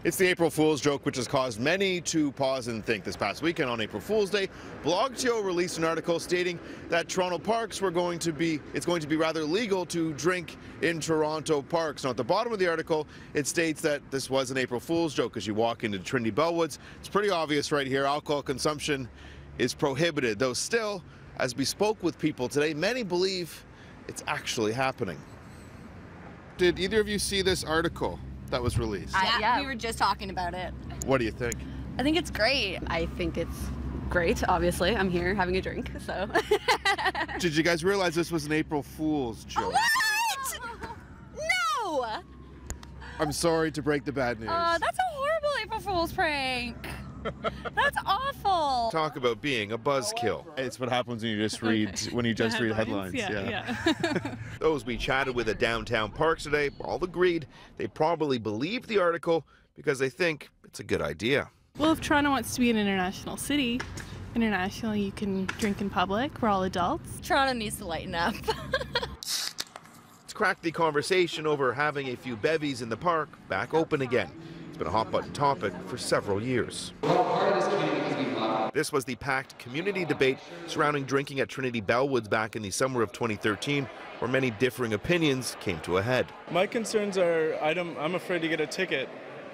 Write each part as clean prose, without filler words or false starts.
It's the April Fool's joke, which has caused many to pause and think. This past weekend on April Fool's Day, Blogto released an article stating that Toronto parks it's going to be rather legal to drink in Toronto parks. Now, at the bottom of the article, it states that this was an April Fool's joke. As you walk into Trinity Bellwoods, it's pretty obvious right here. Alcohol consumption is prohibited, though still, as we spoke with people today, many believe it's actually happening. Did either of you see this article that was released? Yeah, we were just talking about it. What do you think? I think it's great. I think it's great, obviously. I'm here having a drink, so. Did you guys realize this was an April Fool's joke? What? No! I'm sorry to break the bad news. That's a horrible April Fool's prank. That's awful. Talk about being a buzzkill. It's what happens when you just read headlines. Yeah. Those we chatted with at downtown parks today all agreed they probably believe the article because they think it's a good idea. Well, if Toronto wants to be an international city, internationally you can drink in public. We're all adults. Toronto needs to lighten up. Let's crack the conversation over having a few bevies in the park back open again. It's been a hot button topic for several years. This was the packed community debate surrounding drinking at Trinity Bellwoods back in the summer of 2013, where many differing opinions came to a head. My concerns are I'm afraid to get a ticket,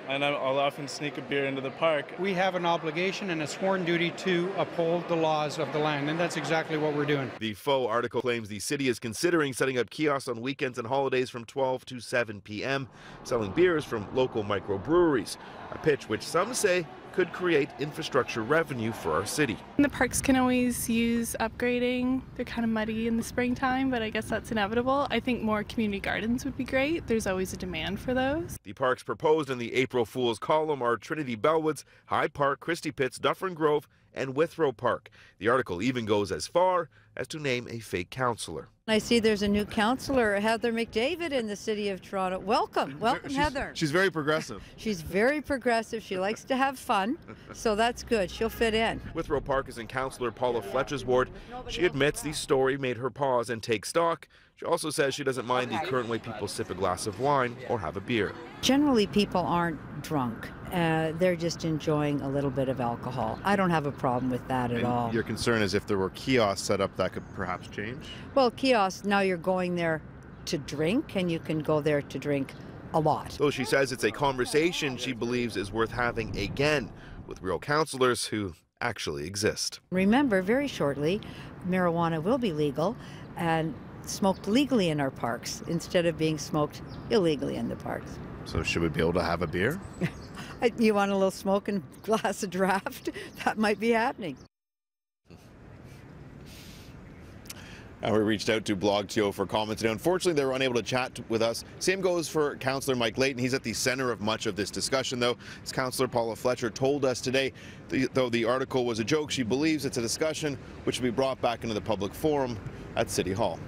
and I'll often sneak a beer into the park. We have an obligation and a sworn duty to uphold the laws of the land, and that's exactly what we're doing. The faux article claims the city is considering setting up kiosks on weekends and holidays from 12 to 7 p.m., selling beers from local microbreweries, a pitch which some say could create infrastructure revenue for our city. The parks can always use upgrading. They're kind of muddy in the springtime, but I guess that's inevitable. I think more community gardens would be great. There's always a demand for those. The parks proposed in the April Fool's column are Trinity Bellwoods, Hyde Park, Christie Pitts, Dufferin Grove, and Withrow Park. The article even goes as far as to name a fake councillor. I see there's a new councillor, Heather McDavid, in the city of Toronto. Welcome, Heather. She's very progressive. She's very progressive. She likes to have fun, so that's good. She'll fit in. Withrow Park is in Councillor Paula Fletcher's ward. She admits the story made her pause and take stock. She also says she doesn't mind the current way people sip a glass of wine or have a beer. Generally, people aren't drunk. They're just enjoying a little bit of alcohol. I don't have a problem with that at all. Your concern is if there were kiosks set up, that could perhaps change? Well, kiosks, now you're going there to drink, and you can go there to drink a lot. Though she says it's a conversation she believes is worth having again with real councillors who actually exist. Remember, very shortly, marijuana will be legal and smoked legally in our parks instead of being smoked illegally in the parks. So should we be able to have a beer? You want a little smoke and glass of draft? That might be happening. We reached out to Blogto for comments today. Unfortunately, they were unable to chat with us. Same goes for Councillor Mike Layton. He's at the center of much of this discussion, though. As Councillor Paula Fletcher told us today, though the article was a joke, she believes it's a discussion which will be brought back into the public forum at City Hall.